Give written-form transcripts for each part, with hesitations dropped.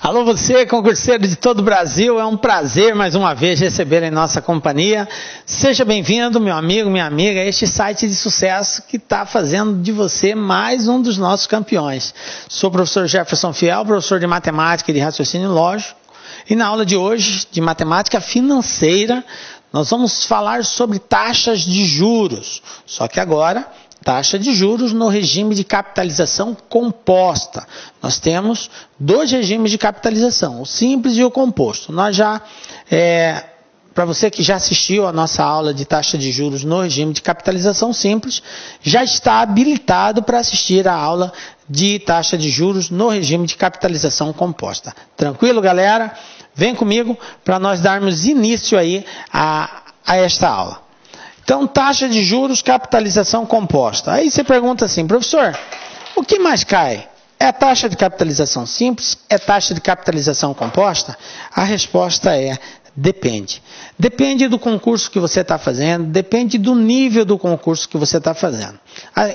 Alô você, concurseiro de todo o Brasil, é um prazer mais uma vez receber em nossa companhia. Seja bem-vindo, meu amigo, minha amiga, a este site de sucesso que está fazendo de você mais um dos nossos campeões. Sou o professor Jefferson Fiel, professor de matemática e de raciocínio lógico, e na aula de hoje, de matemática financeira, nós vamos falar sobre taxas de juros, só que agora taxa de juros no regime de capitalização composta. Nós temos dois regimes de capitalização, o simples e o composto. Nós já, para você que já assistiu a nossa aula de taxa de juros no regime de capitalização simples, já está habilitado para assistir a aula de taxa de juros no regime de capitalização composta. Tranquilo, galera? Vem comigo para nós darmos início aí a esta aula. Então, taxa de juros, capitalização composta. Aí você pergunta assim, professor, o que mais cai? É a taxa de capitalização simples? É taxa de capitalização composta? A resposta é, depende. Depende do concurso que você está fazendo, depende do nível do concurso que você está fazendo.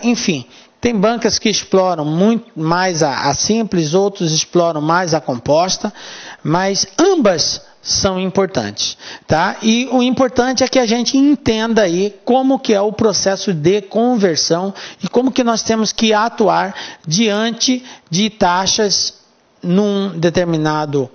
Enfim, tem bancas que exploram muito mais a simples, outros exploram mais a composta, mas ambas são importantes, tá? E o importante é que a gente entenda aí como que é o processo de conversão e como que nós temos que atuar diante de taxas numa determinada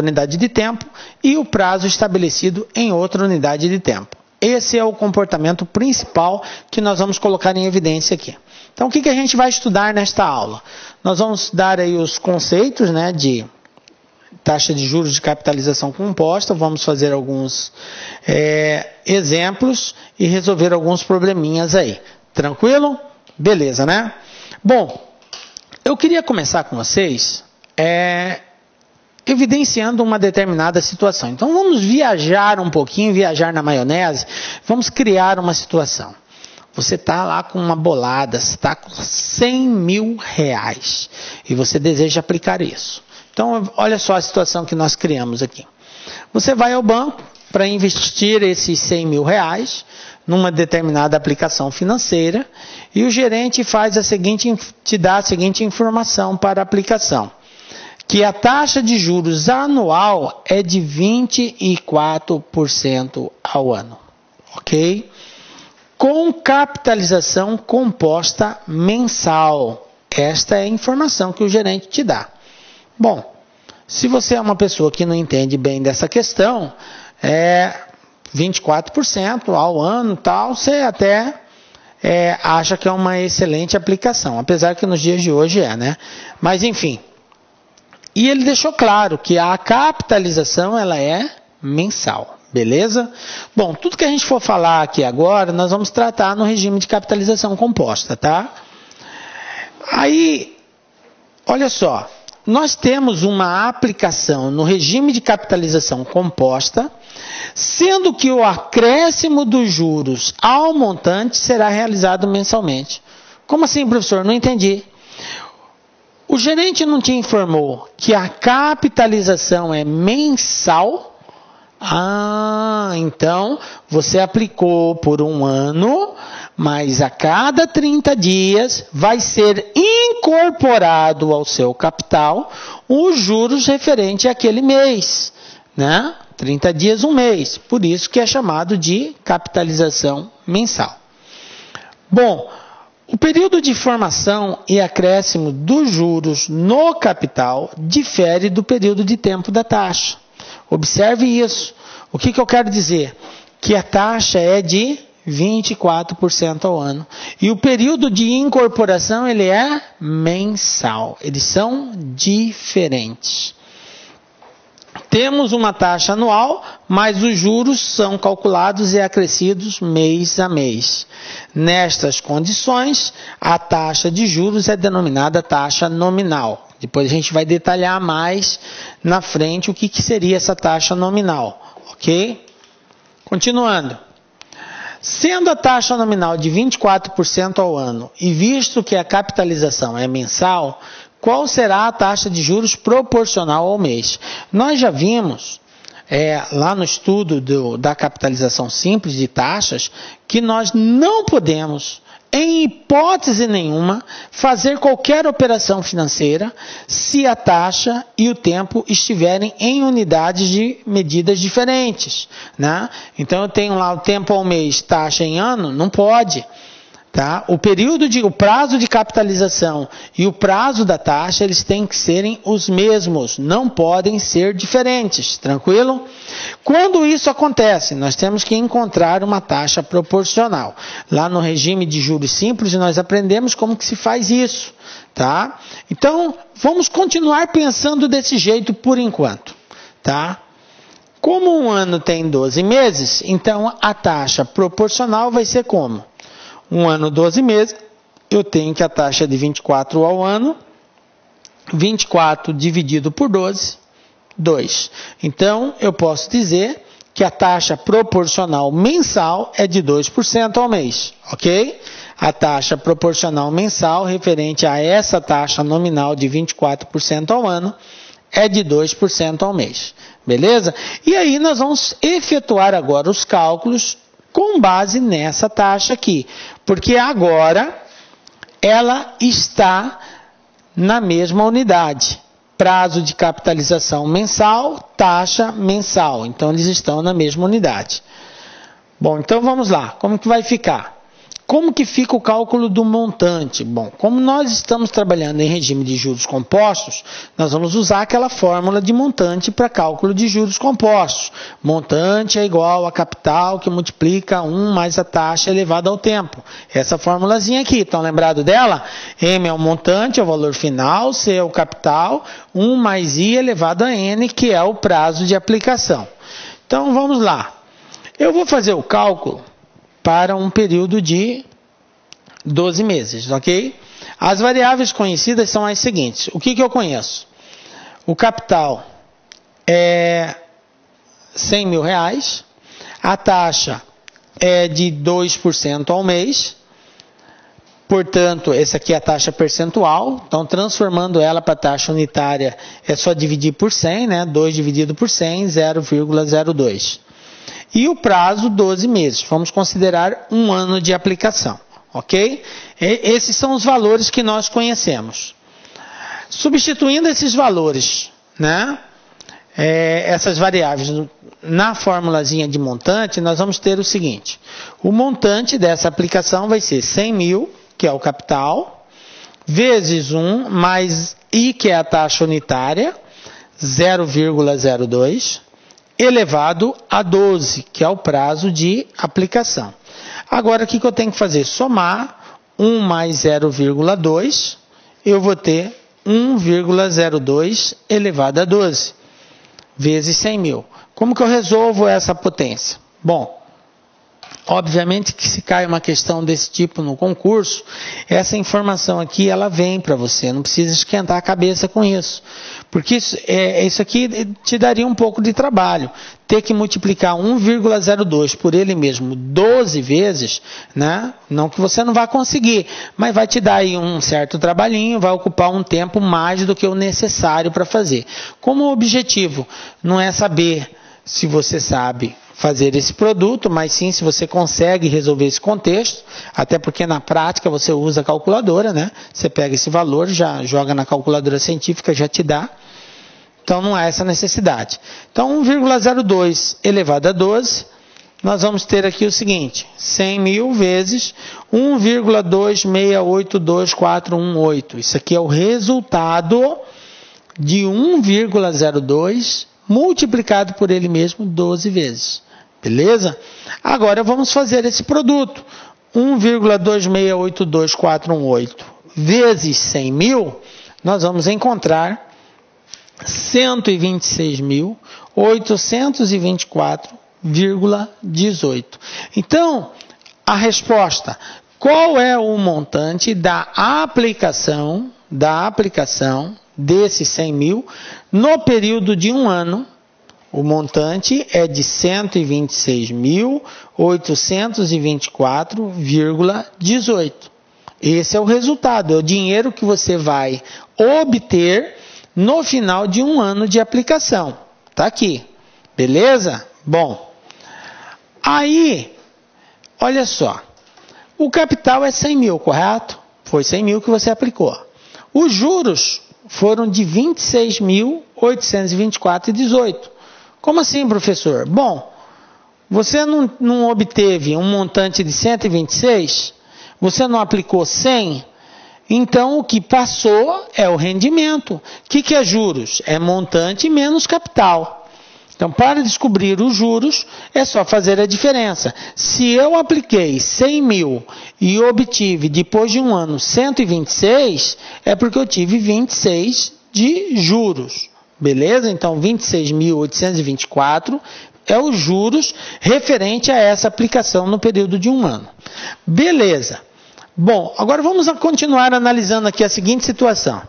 unidade de tempo e o prazo estabelecido em outra unidade de tempo. Esse é o comportamento principal que nós vamos colocar em evidência aqui. Então, o que a gente vai estudar nesta aula? Nós vamos dar aí os conceitos, né, de taxa de juros de capitalização composta, vamos fazer alguns exemplos e resolver alguns probleminhas aí. Tranquilo? Beleza, né? Bom, eu queria começar com vocês evidenciando uma determinada situação. Então vamos viajar um pouquinho, viajar na maionese, vamos criar uma situação. Você está lá com uma bolada, você está com 100 mil reais e você deseja aplicar isso. Então, olha só a situação que nós criamos aqui. Você vai ao banco para investir esses 100 mil reais numa determinada aplicação financeira e o gerente te dá a seguinte informação para a aplicação, que a taxa de juros anual é de 24% ao ano, ok? Com capitalização composta mensal. Esta é a informação que o gerente te dá. Bom, se você é uma pessoa que não entende bem dessa questão, 24% ao ano, tal, você até acha que é uma excelente aplicação, apesar que nos dias de hoje né? Mas enfim, e ele deixou claro que a capitalização ela é mensal, beleza? Bom, tudo que a gente for falar aqui agora, nós vamos tratar no regime de capitalização composta, tá? Aí, olha só. Nós temos uma aplicação no regime de capitalização composta, sendo que o acréscimo dos juros ao montante será realizado mensalmente. Como assim, professor? Não entendi. O gerente não te informou que a capitalização é mensal? Então você aplicou por um ano, mas a cada 30 dias vai ser incorporado ao seu capital os juros referentes àquele mês, né? 30 dias, um mês. Por isso que é chamado de capitalização mensal. Bom, o período de formação e acréscimo dos juros no capital difere do período de tempo da taxa. Observe isso. O que eu quero dizer? Que a taxa é de 24% ao ano. E o período de incorporação ele é mensal. Eles são diferentes. Temos uma taxa anual, mas os juros são calculados e acrescidos mês a mês. Nestas condições, a taxa de juros é denominada taxa nominal. Depois a gente vai detalhar mais na frente o que seria essa taxa nominal, ok? Continuando. Sendo a taxa nominal de 24% ao ano e visto que a capitalização é mensal, qual será a taxa de juros proporcional ao mês? Nós já vimos lá no estudo da capitalização simples de taxas que nós não podemos em hipótese nenhuma, fazer qualquer operação financeira se a taxa e o tempo estiverem em unidades de medidas diferentes, né? Então, eu tenho lá o tempo ao mês, taxa em ano, não pode. Tá? O prazo de capitalização e o prazo da taxa, eles têm que serem os mesmos, não podem ser diferentes, tranquilo? Quando isso acontece, nós temos que encontrar uma taxa proporcional. Lá no regime de juros simples, nós aprendemos como que se faz isso, tá? Então, vamos continuar pensando desse jeito por enquanto, tá? Como um ano tem 12 meses, então a taxa proporcional vai ser como? Um ano, 12 meses, eu tenho que a taxa de 24 ao ano, 24 dividido por 12, 2. Então, eu posso dizer que a taxa proporcional mensal é de 2% ao mês, ok? A taxa proporcional mensal referente a essa taxa nominal de 24% ao ano é de 2% ao mês, beleza? E aí nós vamos efetuar agora os cálculos com base nessa taxa aqui, porque agora ela está na mesma unidade. Prazo de capitalização mensal, taxa mensal. Então, eles estão na mesma unidade. Bom, então vamos lá. Como que vai ficar? Como que fica o cálculo do montante? Bom, como nós estamos trabalhando em regime de juros compostos, nós vamos usar aquela fórmula de montante para cálculo de juros compostos. Montante é igual a capital que multiplica 1 mais a taxa elevada ao tempo. Essa formulazinha aqui, estão lembrados dela? M é o montante, é o valor final, C é o capital, 1 mais I elevado a N, que é o prazo de aplicação. Então, vamos lá. Eu vou fazer o cálculo para um período de 12 meses, ok? As variáveis conhecidas são as seguintes. O que eu conheço? O capital é R$100.000, a taxa é de 2% ao mês, portanto, essa aqui é a taxa percentual, então transformando ela para a taxa unitária é só dividir por 100, né? 2 dividido por 100, 0,02. E o prazo, 12 meses. Vamos considerar um ano de aplicação, ok? Esses são os valores que nós conhecemos. Substituindo esses valores, né? Essas variáveis na formulazinha de montante, nós vamos ter o seguinte. O montante dessa aplicação vai ser 100 mil, que é o capital, vezes 1, mais I, que é a taxa unitária, 0,02, elevado a 12, que é o prazo de aplicação. Agora, o que eu tenho que fazer? Somar 1 mais 0,2, eu vou ter 1,02 elevado a 12, vezes 100 mil. Como que eu resolvo essa potência? Bom, obviamente que se cai uma questão desse tipo no concurso, essa informação aqui ela vem para você, não precisa esquentar a cabeça com isso. Porque isso aqui te daria um pouco de trabalho. Ter que multiplicar 1,02 por ele mesmo 12 vezes, né? Não que você não vá conseguir, mas vai te dar aí um certo trabalhinho, vai ocupar um tempo mais do que o necessário para fazer. Como o objetivo não é saber se você sabe fazer esse produto, mas sim se você consegue resolver esse contexto, até porque na prática você usa a calculadora, né? Você pega esse valor, já joga na calculadora científica, já te dá. Então não há essa necessidade. Então 1,02 elevado a 12, nós vamos ter aqui o seguinte, 100 mil vezes 1,2682418. Isso aqui é o resultado de 1,02 multiplicado por ele mesmo 12 vezes. Beleza? Agora vamos fazer esse produto. 1,2682418 vezes 100 mil, nós vamos encontrar 126.824,18. Então, a resposta, qual é o montante da aplicação desses 100 mil no período de um ano? O montante é de 126.824,18. Esse é o resultado, é o dinheiro que você vai obter no final de um ano de aplicação. Tá aqui, beleza? Bom, aí, olha só, O capital é 100 mil, correto? Foi 100 mil que você aplicou. Os juros foram de 26.824,18. Como assim, professor? Bom, você não obteve um montante de 126, você não aplicou 100, então o que passou é o rendimento. O que é juros? É montante menos capital. Então, para descobrir os juros, é só fazer a diferença. Se eu apliquei 100 mil e obtive, depois de um ano, 126, é porque eu tive 26 de juros. Beleza? Então, 26.824 é os juros referente a essa aplicação no período de um ano. Beleza. Bom, agora vamos continuar analisando aqui a seguinte situação.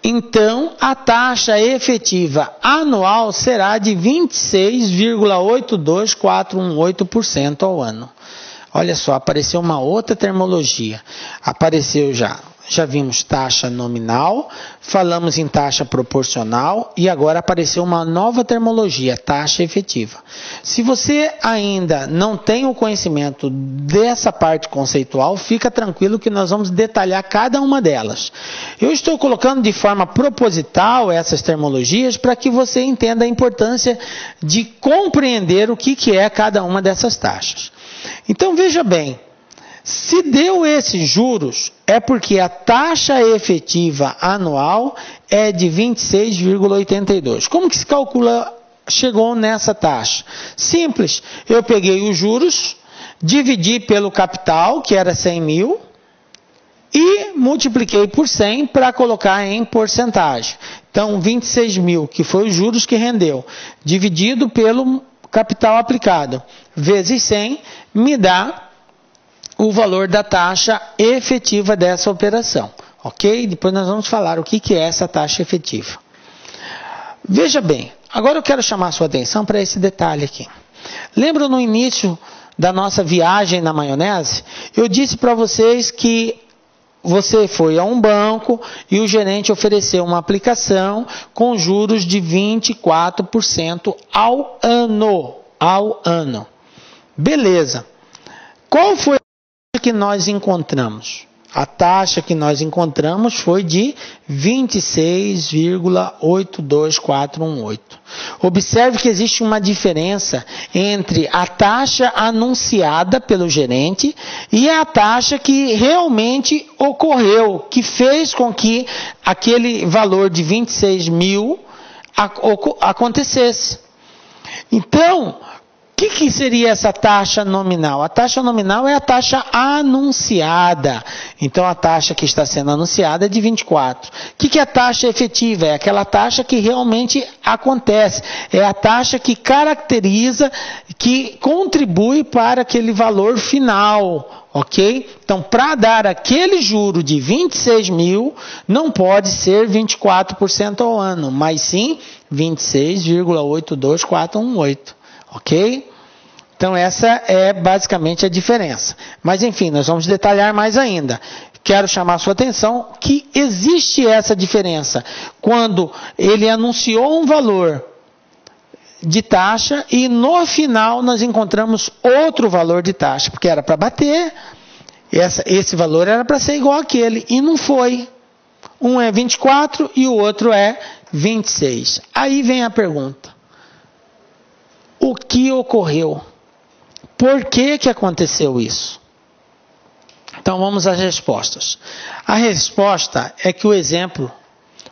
Então, a taxa efetiva anual será de 26,82418% ao ano. Olha só, apareceu uma outra terminologia. Apareceu já vimos taxa nominal, falamos em taxa proporcional e agora apareceu uma nova terminologia, taxa efetiva. Se você ainda não tem o conhecimento dessa parte conceitual, fica tranquilo que nós vamos detalhar cada uma delas. Eu estou colocando de forma proposital essas terminologias para que você entenda a importância de compreender o que é cada uma dessas taxas. Então veja bem, se deu esses juros, é porque a taxa efetiva anual é de 26,82. Como que se calcula, chegou nessa taxa? Simples, eu peguei os juros, dividi pelo capital, que era 100 mil, e multipliquei por 100 para colocar em porcentagem. Então, 26 mil, que foi os juros que rendeu, dividido pelo capital aplicado, vezes 100, me dá o valor da taxa efetiva dessa operação, ok? Depois nós vamos falar o que é essa taxa efetiva. Veja bem, agora eu quero chamar a sua atenção para esse detalhe aqui. Lembra no início da nossa viagem na maionese? Eu disse para vocês que você foi a um banco e o gerente ofereceu uma aplicação com juros de 24% ao ano. Beleza. Qual foi que nós encontramos? A taxa que nós encontramos foi de 26,82418. Observe que existe uma diferença entre a taxa anunciada pelo gerente e a taxa que realmente ocorreu, que fez com que aquele valor de 26 mil acontecesse. Então, o que seria essa taxa nominal? A taxa nominal é a taxa anunciada. Então, a taxa que está sendo anunciada é de 24. O que é a taxa efetiva? É aquela taxa que realmente acontece. É a taxa que caracteriza, que contribui para aquele valor final. Ok? Então, para dar aquele juro de 26 mil, não pode ser 24% ao ano, mas sim 26,82418. Ok? Então, essa é basicamente a diferença. Mas, enfim, nós vamos detalhar mais ainda. Quero chamar a sua atenção que existe essa diferença. Quando ele anunciou um valor de taxa e no final nós encontramos outro valor de taxa, porque era para bater, esse valor era para ser igual àquele, e não foi. Um é 24 e o outro é 26. Aí vem a pergunta. O que ocorreu? Por que aconteceu isso? Então vamos às respostas. A resposta é que o exemplo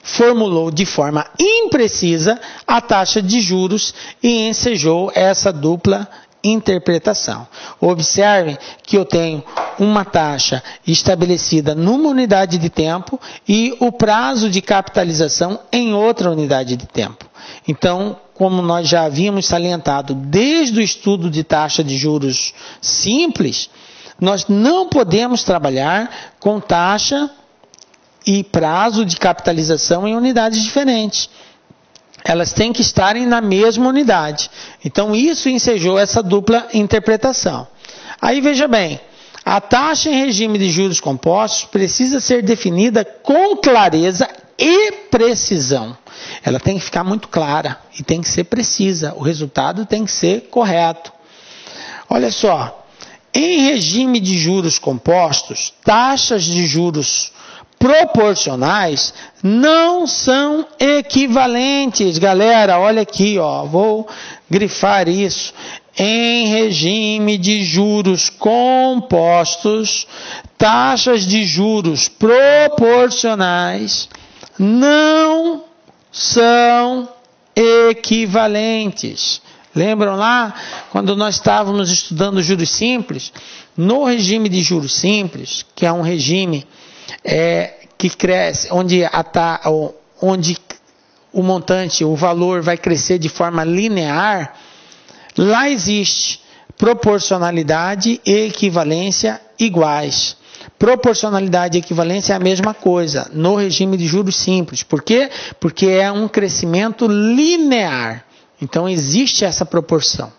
formulou de forma imprecisa a taxa de juros e ensejou essa dupla interpretação. Observem que eu tenho uma taxa estabelecida numa unidade de tempo e o prazo de capitalização em outra unidade de tempo. Então, como nós já havíamos salientado desde o estudo de taxa de juros simples, nós não podemos trabalhar com taxa e prazo de capitalização em unidades diferentes. Elas têm que estarem na mesma unidade. Então, isso ensejou essa dupla interpretação. Aí, veja bem, a taxa em regime de juros compostos precisa ser definida com clareza e precisão. Ela tem que ficar muito clara e tem que ser precisa. O resultado tem que ser correto. Olha só, Em regime de juros compostos, taxas de juros proporcionais não são equivalentes. Galera, olha aqui, ó, vou grifar isso. Em regime de juros compostos, taxas de juros proporcionais não são equivalentes. Lembram lá, quando nós estávamos estudando juros simples? No regime de juros simples, que é um regime que cresce, onde o montante, o valor vai crescer de forma linear, lá existe proporcionalidade e equivalência iguais. Proporcionalidade e equivalência é a mesma coisa no regime de juros simples. Por quê? Porque é um crescimento linear. Então existe essa proporção.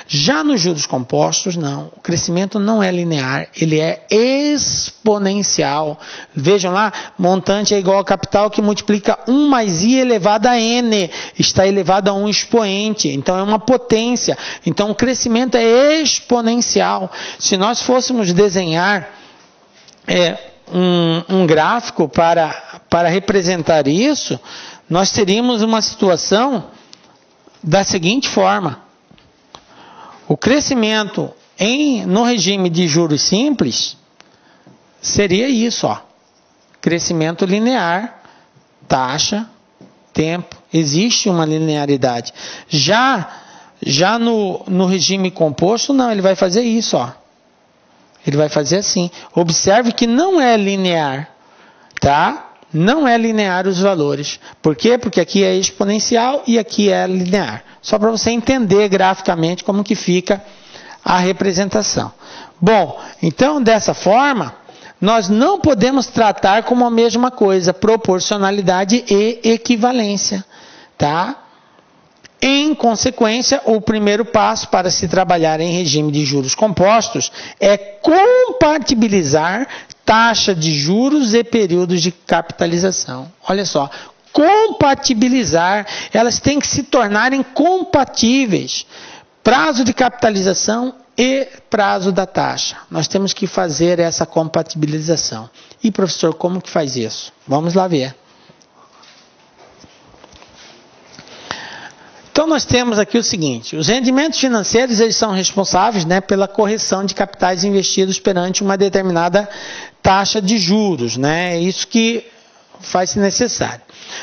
Já nos juros compostos, não. O crescimento não é linear, ele é exponencial. Vejam lá, montante é igual a capital que multiplica 1 mais i elevado a n. Está elevado a um expoente, então é uma potência. Então o crescimento é exponencial. Se nós fôssemos desenhar um gráfico para representar isso, nós teríamos uma situação da seguinte forma. O crescimento no regime de juros simples seria isso, ó. Crescimento linear, taxa, tempo, existe uma linearidade. Já no regime composto, não, ele vai fazer isso, ó. Ele vai fazer assim. Observe que não é linear, tá? Não é linear os valores. Por quê? Porque aqui é exponencial e aqui é linear. Só para você entender graficamente como que fica a representação. Bom, então dessa forma, nós não podemos tratar como a mesma coisa, proporcionalidade e equivalência, tá? Em consequência, o primeiro passo para se trabalhar em regime de juros compostos é compatibilizar taxa de juros e períodos de capitalização. Olha só, compatibilizar, elas têm que se tornarem compatíveis. Prazo de capitalização e prazo da taxa. Nós temos que fazer essa compatibilização. E professor, como que faz isso? Vamos lá ver. Então nós temos aqui o seguinte, os rendimentos financeiros eles são responsáveis, né, pela correção de capitais investidos perante uma determinada taxa de juros, né, é isso que faz-se necessário.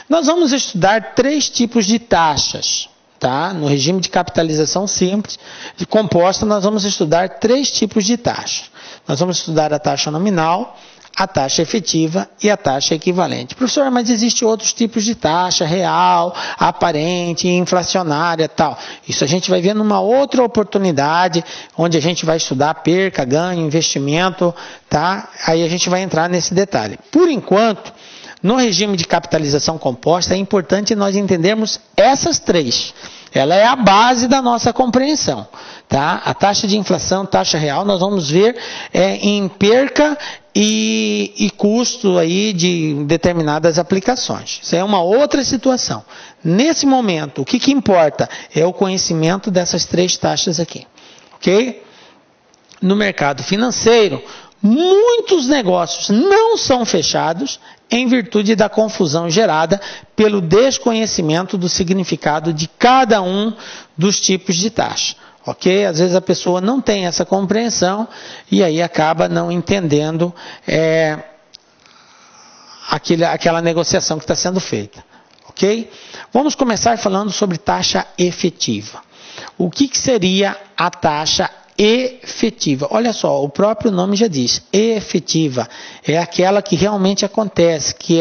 Nós vamos estudar 3 tipos de taxas, tá? No regime de capitalização simples e composta nós vamos estudar 3 tipos de taxas. Nós vamos estudar a taxa nominal, a taxa efetiva e a taxa equivalente. Professor, mas existem outros tipos de taxa, real, aparente, inflacionária, tal. Isso a gente vai ver numa outra oportunidade, onde a gente vai estudar perca, ganho, investimento, tá? Aí a gente vai entrar nesse detalhe. Por enquanto, no regime de capitalização composta, é importante nós entendermos essas 3. Ela é a base da nossa compreensão, tá? A taxa de inflação, taxa real, nós vamos ver em perca e custo aí de determinadas aplicações. Isso é uma outra situação. Nesse momento, o que importa é o conhecimento dessas 3 taxas aqui, ok? No mercado financeiro, muitos negócios não são fechados em virtude da confusão gerada pelo desconhecimento do significado de cada um dos tipos de taxa. Ok? Às vezes a pessoa não tem essa compreensão e aí acaba não entendendo aquela negociação que está sendo feita. Ok? Vamos começar falando sobre taxa efetiva. O que seria a taxa efetiva? Olha só, o próprio nome já diz, efetiva, é aquela que realmente acontece, que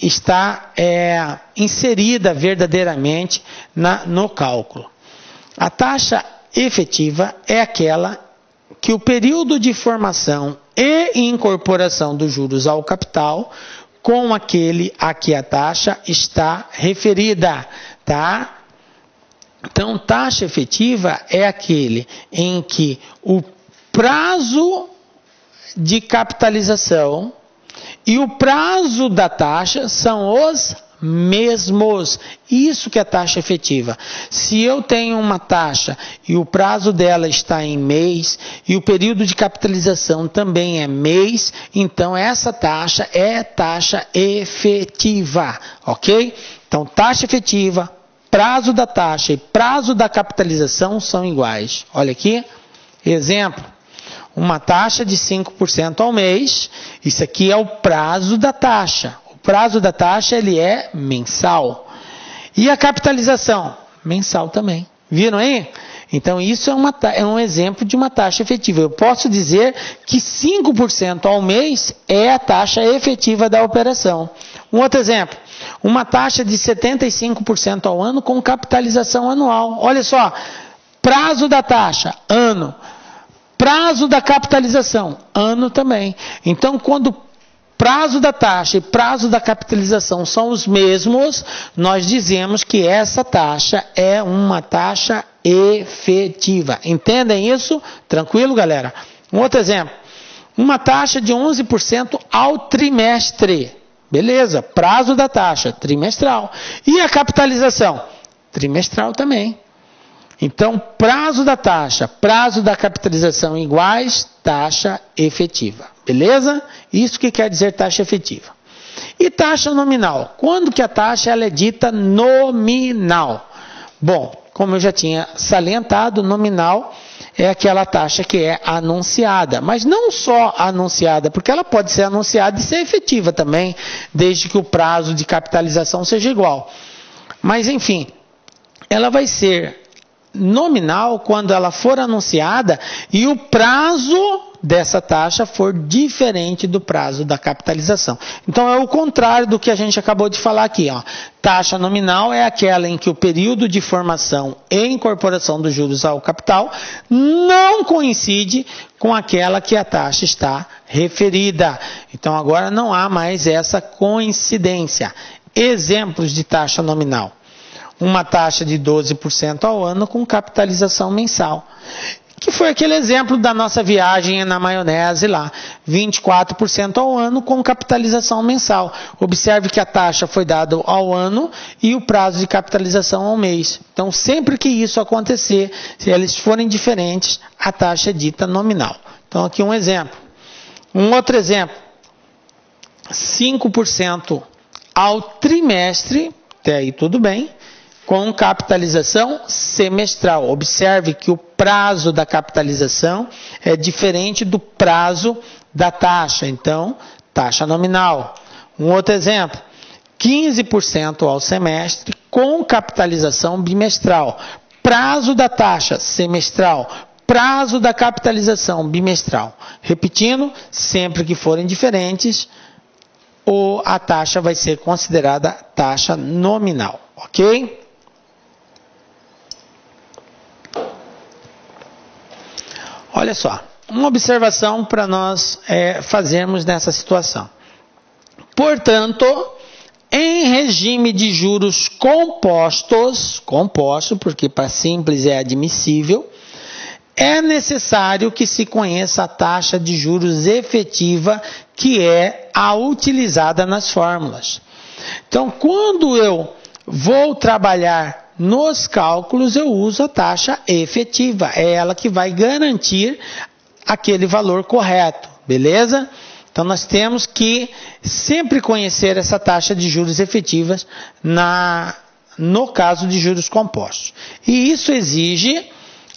está inserida verdadeiramente no cálculo. A taxa efetiva é aquela que o período de formação e incorporação dos juros ao capital com aquele a que a taxa está referida, tá? Então, taxa efetiva é aquele em que o prazo de capitalização e o prazo da taxa são os mesmos. Isso que é taxa efetiva. Se eu tenho uma taxa e o prazo dela está em mês e o período de capitalização também é mês, então essa taxa é taxa efetiva, ok? Então, taxa efetiva, prazo da taxa e prazo da capitalização são iguais. Olha aqui, exemplo, uma taxa de 5% ao mês, isso aqui é o prazo da taxa. O prazo da taxa ele é mensal. E a capitalização? Mensal também. Viram aí? Então, isso é um exemplo de uma taxa efetiva. Eu posso dizer que 5% ao mês é a taxa efetiva da operação. Um outro exemplo, uma taxa de 75% ao ano com capitalização anual. Olha só, prazo da taxa, ano. Prazo da capitalização, ano também. Então, quando prazo da taxa e prazo da capitalização são os mesmos, nós dizemos que essa taxa é uma taxa efetiva. Entendem isso? Tranquilo, galera? Um outro exemplo. Uma taxa de 11% ao trimestre. Beleza, prazo da taxa, trimestral. E a capitalização? Trimestral também. Então, prazo da taxa, prazo da capitalização iguais, taxa efetiva. Beleza? Isso que quer dizer taxa efetiva. E taxa nominal? Quando que a taxa ela é dita nominal? Bom, como eu já tinha salientado, nominal é aquela taxa que é anunciada. Mas não só anunciada, porque ela pode ser anunciada e ser efetiva também, desde que o prazo de capitalização seja igual. Mas, enfim, ela vai ser nominal quando ela for anunciada e o prazo dessa taxa for diferente do prazo da capitalização. Então é o contrário do que a gente acabou de falar aqui, ó. Taxa nominal é aquela em que o período de formação e incorporação dos juros ao capital não coincide com aquela que a taxa está referida. Então agora não há mais essa coincidência. Exemplos de taxa nominal. Uma taxa de 12% ao ano com capitalização mensal. Que foi aquele exemplo da nossa viagem na maionese lá. 24% ao ano com capitalização mensal. Observe que a taxa foi dada ao ano e o prazo de capitalização ao mês. Então, sempre que isso acontecer, se eles forem diferentes, a taxa é dita nominal. Então, aqui um exemplo. Um outro exemplo. 5% ao trimestre, até aí tudo bem, com capitalização semestral. Observe que o prazo da capitalização é diferente do prazo da taxa. Então, taxa nominal. Um outro exemplo, 15% ao semestre com capitalização bimestral. Prazo da taxa semestral. Prazo da capitalização bimestral. Repetindo, sempre que forem diferentes, a taxa vai ser considerada taxa nominal. Ok? Olha só, uma observação para nós fazermos nessa situação. Portanto, em regime de juros compostos, porque para simples é admissível, é necessário que se conheça a taxa de juros efetiva, que é a utilizada nas fórmulas. Então, quando eu vou trabalhar nos cálculos, eu uso a taxa efetiva. É ela que vai garantir aquele valor correto, beleza? Então, nós temos que sempre conhecer essa taxa de juros efetivas no caso de juros compostos. E isso exige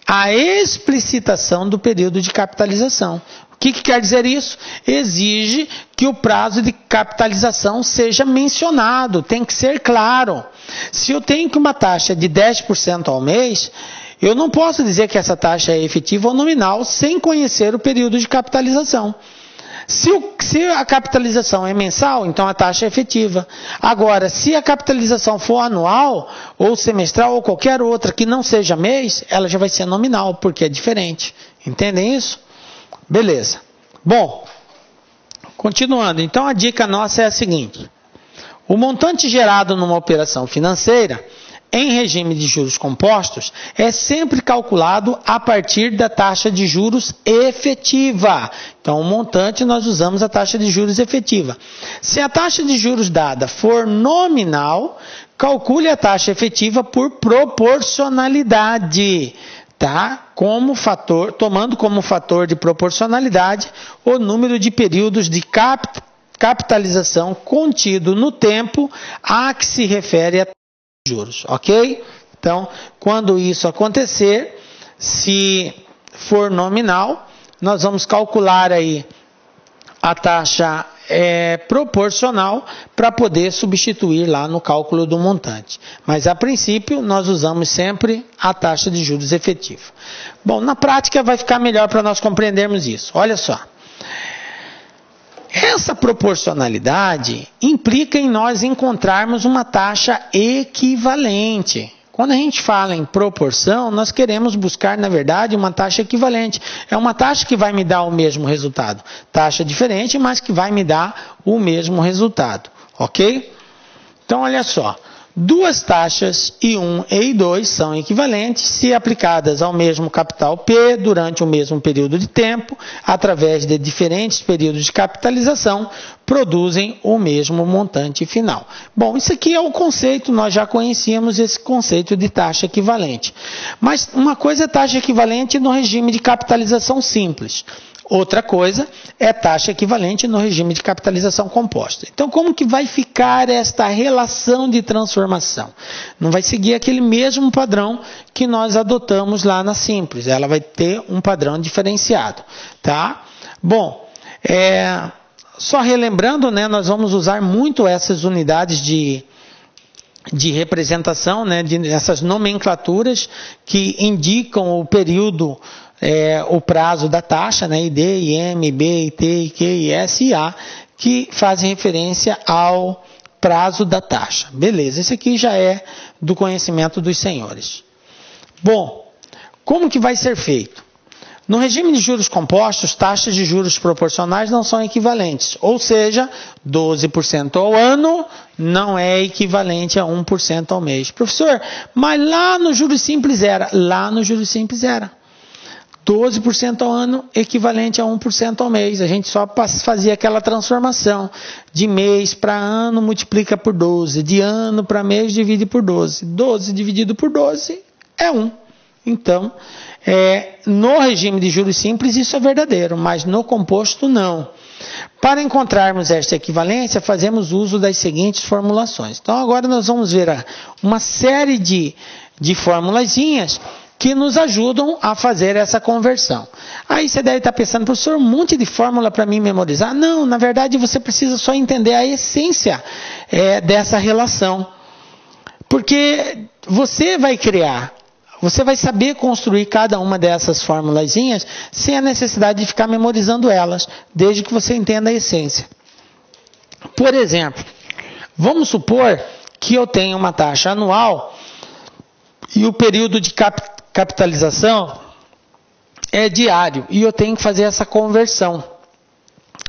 a explicitação do período de capitalização. O que quer dizer isso? Exige que o prazo de capitalização seja mencionado, tem que ser claro. Se eu tenho uma taxa de 10% ao mês, eu não posso dizer que essa taxa é efetiva ou nominal sem conhecer o período de capitalização. Se a capitalização é mensal, então a taxa é efetiva. Agora, se a capitalização for anual, ou semestral, ou qualquer outra que não seja mês, ela já vai ser nominal, porque é diferente. Entendem isso? Beleza. Bom, continuando. Então, a dica nossa é a seguinte. O montante gerado numa operação financeira em regime de juros compostos, é sempre calculado a partir da taxa de juros efetiva. Então, o montante nós usamos a taxa de juros efetiva. Se a taxa de juros dada for nominal, calcule a taxa efetiva por proporcionalidade, tá? Tomando como fator de proporcionalidade o número de períodos de capitalização contido no tempo a que se refere a juros, ok? Então, quando isso acontecer, se for nominal, nós vamos calcular aí a taxa proporcional para poder substituir lá no cálculo do montante. Mas, a princípio, nós usamos sempre a taxa de juros efetiva. Bom, na prática vai ficar melhor para nós compreendermos isso. Olha só. Essa proporcionalidade implica em nós encontrarmos uma taxa equivalente. Quando a gente fala em proporção, nós queremos buscar, na verdade, uma taxa equivalente. É uma taxa que vai me dar o mesmo resultado. Taxa diferente, mas que vai me dar o mesmo resultado. Ok? Então, olha só. Duas taxas, I1 e I2, são equivalentes se aplicadas ao mesmo capital P durante o mesmo período de tempo, através de diferentes períodos de capitalização, produzem o mesmo montante final. Bom, isso aqui é o conceito, nós já conhecíamos esse conceito de taxa equivalente. Mas uma coisa é taxa equivalente no regime de capitalização simples. Outra coisa é taxa equivalente no regime de capitalização composta. Então, como que vai ficar esta relação de transformação? Não vai seguir aquele mesmo padrão que nós adotamos lá na Simples. Ela vai ter um padrão diferenciado, tá? Bom, só relembrando, né, nós vamos usar muito essas unidades de representação, né, essas nomenclaturas que indicam o período, o prazo da taxa, né, ID, IM, B, IT, IQ, IS e A, que fazem referência ao prazo da taxa. Beleza, esse aqui já é do conhecimento dos senhores. Bom, como que vai ser feito? No regime de juros compostos, taxas de juros proporcionais não são equivalentes, ou seja, 12% ao ano não é equivalente a 1% ao mês. Professor, mas lá no juros simples era. Lá no juros simples era. 12% ao ano equivalente a 1% ao mês. A gente só fazia aquela transformação de mês para ano, multiplica por 12. De ano para mês, divide por 12. 12 dividido por 12 é 1. Então, no regime de juros simples isso é verdadeiro, mas no composto não. Para encontrarmos esta equivalência, fazemos uso das seguintes formulações. Então, agora nós vamos ver uma série de formulazinhas que nos ajudam a fazer essa conversão. Aí você deve estar pensando, professor, um monte de fórmula para mim memorizar? Não, na verdade você precisa só entender a essência dessa relação. Porque você vai criar, você vai saber construir cada uma dessas formulazinhas sem a necessidade de ficar memorizando elas, desde que você entenda a essência. Por exemplo, vamos supor que eu tenho uma taxa anual e o período de capitalização é diário e eu tenho que fazer essa conversão.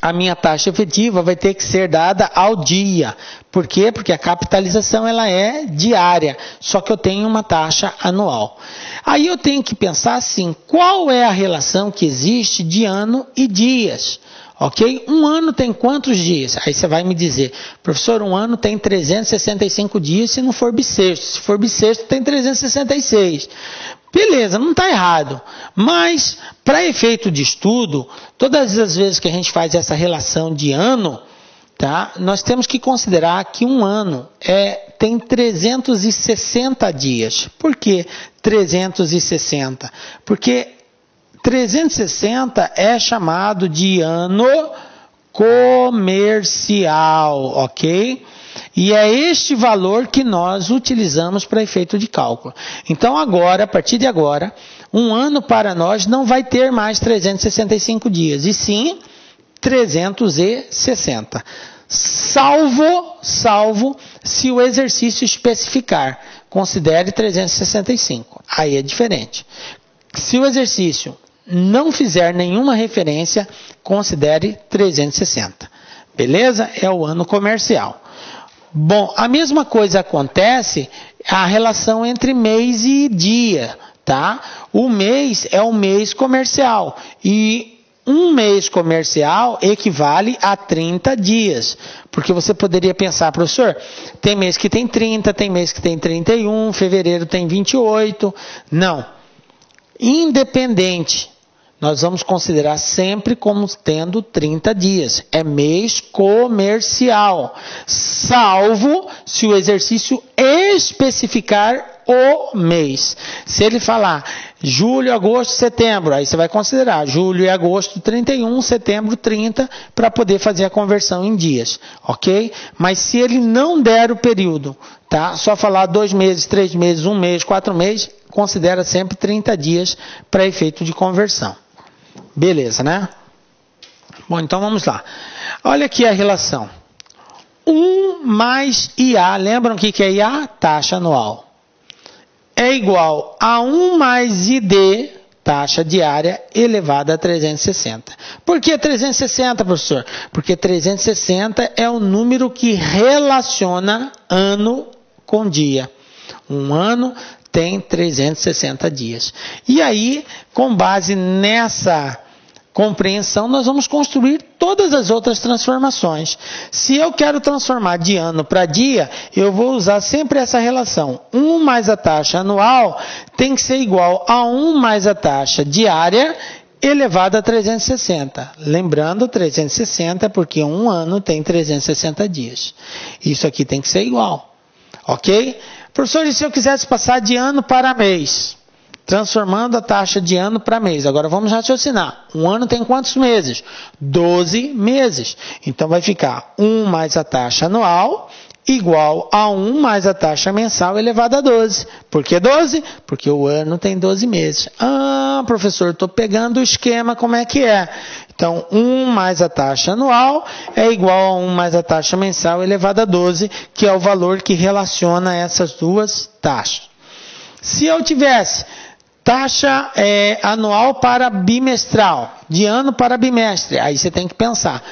A minha taxa efetiva vai ter que ser dada ao dia. Por quê? Porque a capitalização ela é diária, só que eu tenho uma taxa anual. Aí eu tenho que pensar assim, qual é a relação que existe de ano e dias? Ok? Um ano tem quantos dias? Aí você vai me dizer, professor, um ano tem 365 dias se não for bissexto. Se for bissexto tem 366. Beleza, não está errado. Mas, para efeito de estudo, todas as vezes que a gente faz essa relação de ano, tá, nós temos que considerar que um ano tem 360 dias. Por que 360? Porque 360 é chamado de ano comercial, ok? E é este valor que nós utilizamos para efeito de cálculo. Então agora, a partir de agora, um ano para nós não vai ter mais 365 dias, e sim 360. Salvo se o exercício especificar, considere 365. Aí é diferente. Se o exercício não fizer nenhuma referência, considere 360. Beleza? É o ano comercial. Bom, a mesma coisa acontece a relação entre mês e dia, tá? O mês é um mês comercial e um mês comercial equivale a 30 dias. Porque você poderia pensar, professor, tem mês que tem 30, tem mês que tem 31, fevereiro tem 28. Não. Independente, nós vamos considerar sempre como tendo 30 dias. É mês comercial, salvo se o exercício especificar o mês. Se ele falar julho, agosto, setembro, aí você vai considerar julho e agosto 31, setembro 30, para poder fazer a conversão em dias, ok? Mas se ele não der o período, tá? Só falar 2 meses, 3 meses, 1 mês, 4 meses, considera sempre 30 dias para efeito de conversão. Beleza, né? Bom, então vamos lá. Olha aqui a relação. 1 mais IA, lembram o que é IA? Taxa anual. É igual a 1 mais ID, taxa diária, elevada a 360. Por que 360, professor? Porque 360 é o número que relaciona ano com dia. Um ano tem 360 dias. E aí, com base nessa compreensão, nós vamos construir todas as outras transformações. Se eu quero transformar de ano para dia, eu vou usar sempre essa relação. 1 mais a taxa anual tem que ser igual a 1 mais a taxa diária elevado a 360. Lembrando, 360 é porque um ano tem 360 dias. Isso aqui tem que ser igual. Ok? Professor, e se eu quisesse passar de ano para mês? Transformando a taxa de ano para mês. Agora vamos raciocinar. Um ano tem quantos meses? 12 meses. Então vai ficar 1 mais a taxa anual igual a 1 mais a taxa mensal elevado a 12. Por que 12? Porque o ano tem 12 meses. Ah, professor, estou pegando o esquema, como é que é? Então, 1 mais a taxa anual é igual a 1 mais a taxa mensal elevado a 12, que é o valor que relaciona essas duas taxas. Se eu tivesse taxa anual para bimestral, de ano para bimestre, aí você tem que pensar.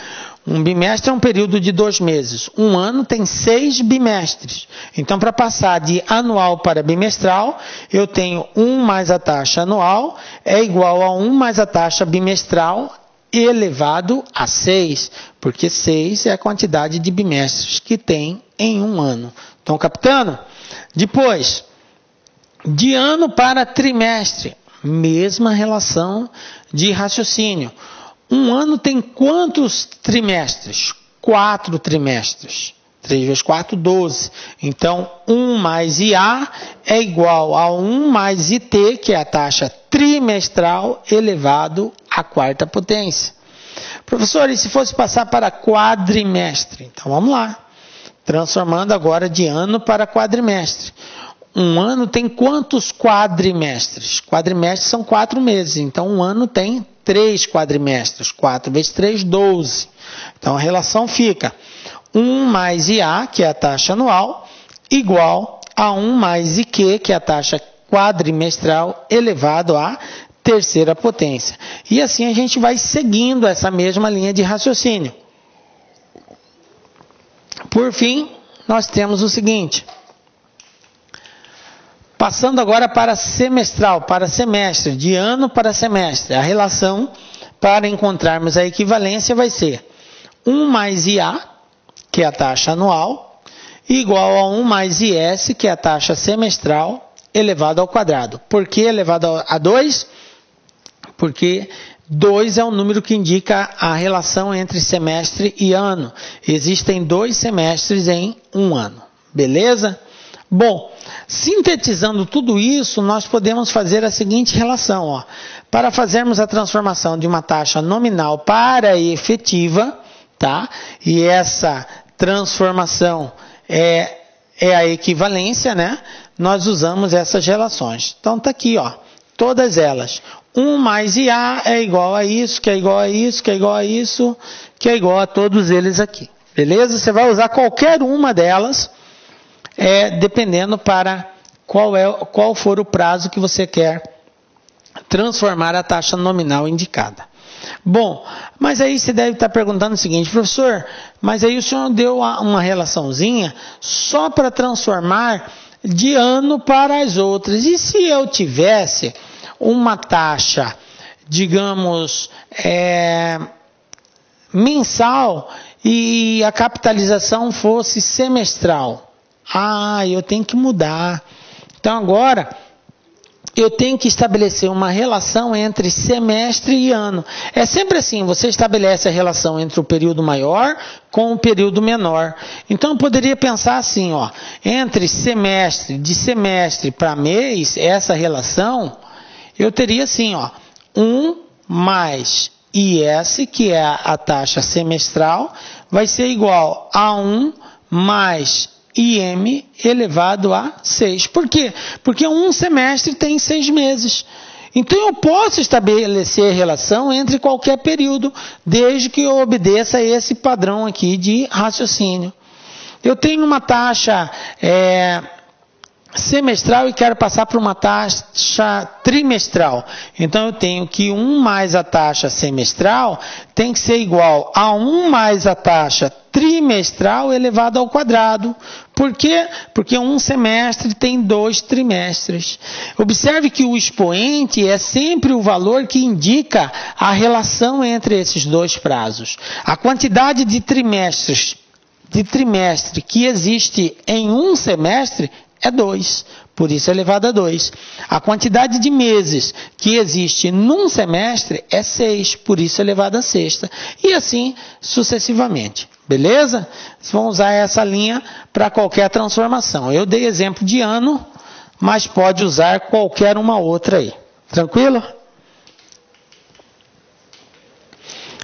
Um bimestre é um período de 2 meses. Um ano tem 6 bimestres. Então, para passar de anual para bimestral, eu tenho 1 mais a taxa anual é igual a 1 mais a taxa bimestral elevado a 6, porque 6 é a quantidade de bimestres que tem em um ano. Estão captando? Depois, de ano para trimestre, mesma relação de raciocínio. Um ano tem quantos trimestres? 4 trimestres. 3 vezes 4, 12. Então, 1 mais IA é igual a 1 mais IT, que é a taxa trimestral, elevado à quarta potência. Professor, e se fosse passar para quadrimestre? Então, vamos lá. Transformando agora de ano para quadrimestre. Um ano tem quantos quadrimestres? Quadrimestres são 4 meses. Então, um ano tem 3 quadrimestres. 4 vezes 3, 12. Então, a relação fica 1 mais IA, que é a taxa anual, igual a 1 mais IQ, que é a taxa quadrimestral, elevado à terceira potência. E assim a gente vai seguindo essa mesma linha de raciocínio. Por fim, nós temos o seguinte. Passando agora para semestral, para semestre, de ano para semestre. A relação para encontrarmos a equivalência vai ser 1 mais IA, que é a taxa anual, igual a 1 mais IS, que é a taxa semestral, elevado ao quadrado. Por que elevado a 2? Porque 2 é o número que indica a relação entre semestre e ano. Existem 2 semestres em um ano. Beleza? Bom, sintetizando tudo isso, nós podemos fazer a seguinte relação. Ó. Para fazermos a transformação de uma taxa nominal para efetiva, tá? E essa transformação é a equivalência, né? Nós usamos essas relações. Então, está aqui, ó, todas elas. 1 mais IA é igual a isso, que é igual a isso, que é igual a isso, que é igual a todos eles aqui. Beleza? Você vai usar qualquer uma delas, dependendo para qual for o prazo que você quer transformar a taxa nominal indicada. Bom, mas aí você deve estar perguntando o seguinte, professor, mas aí o senhor deu uma relaçãozinha só para transformar de ano para as outras. E se eu tivesse uma taxa, digamos, mensal e a capitalização fosse semestral? Ah, eu tenho que mudar. Então agora eu tenho que estabelecer uma relação entre semestre e ano. É sempre assim, você estabelece a relação entre o período maior com o período menor. Então eu poderia pensar assim, ó, entre semestre, de semestre para mês, essa relação, eu teria assim, ó, 1 mais IS, que é a taxa semestral, vai ser igual a 1 mais IM elevado a 6. Por quê? Porque um semestre tem 6 meses. Então eu posso estabelecer relação entre qualquer período, desde que eu obedeça esse padrão aqui de raciocínio. Eu tenho uma taxa semestral e quero passar para uma taxa trimestral. Então eu tenho que 1 mais a taxa semestral tem que ser igual a 1 mais a taxa trimestral elevado ao quadrado. Por quê? Porque um semestre tem 2 trimestres. Observe que o expoente é sempre o valor que indica a relação entre esses dois prazos. A quantidade de trimestre que existe em um semestre é 2, por isso é elevado a 2. A quantidade de meses que existe num semestre é 6, por isso é elevado a sexta. E assim sucessivamente. Beleza? Vamos usar essa linha para qualquer transformação. Eu dei exemplo de ano, mas pode usar qualquer uma outra aí. Tranquilo?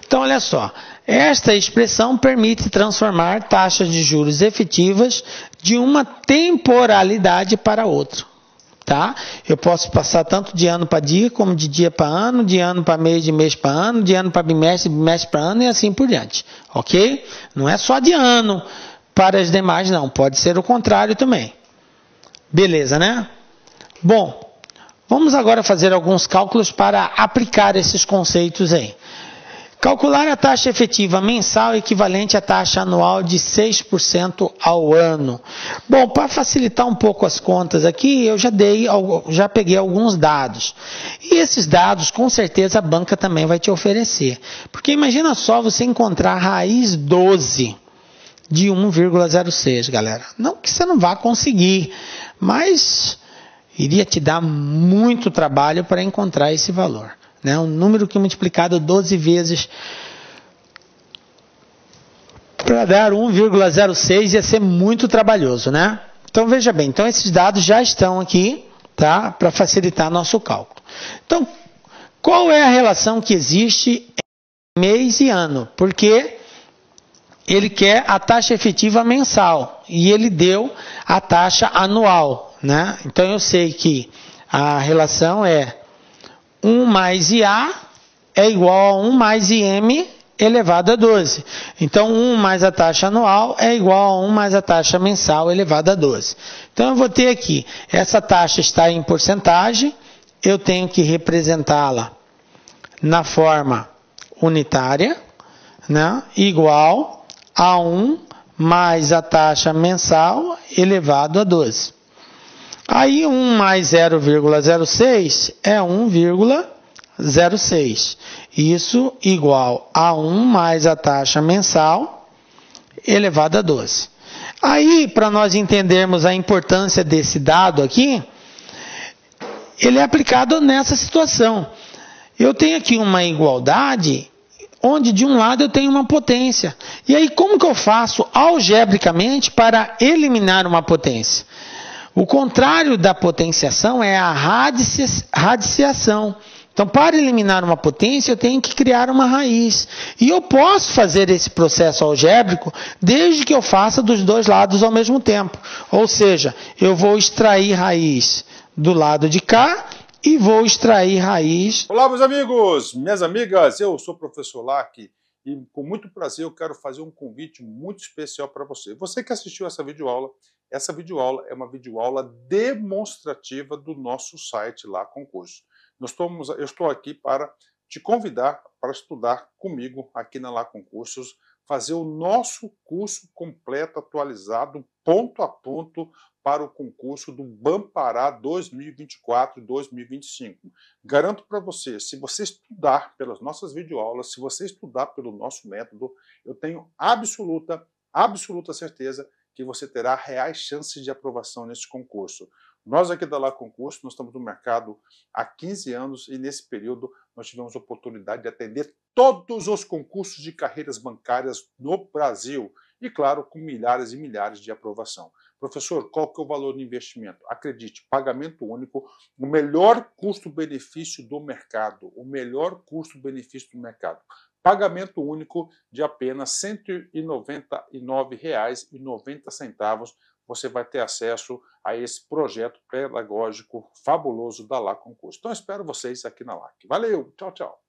Então, olha só. Esta expressão permite transformar taxas de juros efetivas de uma temporalidade para outra. Tá? Eu posso passar tanto de ano para dia, como de dia para ano, de ano para mês, de mês para ano, de ano para bimestre, de bimestre para ano e assim por diante. Ok? Não é só de ano para as demais, não. Pode ser o contrário também. Beleza, né? Bom, vamos agora fazer alguns cálculos para aplicar esses conceitos aí. Calcular a taxa efetiva mensal equivalente à taxa anual de 6% ao ano. Bom, para facilitar um pouco as contas aqui, eu já peguei alguns dados. E esses dados, com certeza, a banca também vai te oferecer. Porque imagina só você encontrar a raiz 12 de 1,06, galera. Não que você não vá conseguir, mas iria te dar muito trabalho para encontrar esse valor. Um número que multiplicado 12 vezes para dar 1,06 ia ser muito trabalhoso, né? Então veja bem, então esses dados já estão aqui, tá? Para facilitar nosso cálculo. Então, qual é a relação que existe entre mês e ano? Porque ele quer a taxa efetiva mensal e ele deu a taxa anual, né? Então eu sei que a relação é 1 mais IA é igual a 1 mais IM elevado a 12. Então, 1 mais a taxa anual é igual a 1 mais a taxa mensal elevado a 12. Então, eu vou ter aqui, essa taxa está em porcentagem, eu tenho que representá-la na forma unitária, né, igual a 1 mais a taxa mensal elevado a 12. Aí 1 mais 0,06 é 1,06. Isso igual a 1 mais a taxa mensal elevado a 12. Aí, para nós entendermos a importância desse dado aqui, ele é aplicado nessa situação. Eu tenho aqui uma igualdade onde de um lado eu tenho uma potência. E aí como que eu faço algebricamente para eliminar uma potência? O contrário da potenciação é a radiciação. Então, para eliminar uma potência, eu tenho que criar uma raiz. E eu posso fazer esse processo algébrico desde que eu faça dos dois lados ao mesmo tempo. Ou seja, eu vou extrair raiz do lado de cá e vou extrair raiz... Olá, meus amigos, minhas amigas, eu sou o professor Lac e com muito prazer eu quero fazer um convite muito especial para você. Você que assistiu essa videoaula é uma videoaula demonstrativa do nosso site lá, Concurso. Eu estou aqui para te convidar para estudar comigo aqui na Lá Concursos, fazer o nosso curso completo, atualizado, ponto a ponto, para o concurso do Bampará 2024 e 2025. Garanto para você, se você estudar pelas nossas videoaulas, se você estudar pelo nosso método, eu tenho absoluta certeza que você terá reais chances de aprovação nesse concurso. Nós aqui da Lá Concurso, nós estamos no mercado há 15 anos e nesse período nós tivemos a oportunidade de atender todos os concursos de carreiras bancárias no Brasil e, claro, com milhares e milhares de aprovação. Professor, qual que é o valor do investimento? Acredite, pagamento único, o melhor custo-benefício do mercado, o melhor custo-benefício do mercado. Pagamento único de apenas R$ 199,90. Você vai ter acesso a esse projeto pedagógico fabuloso da Lá Concurso. Então, espero vocês aqui na LAC. Valeu, tchau, tchau.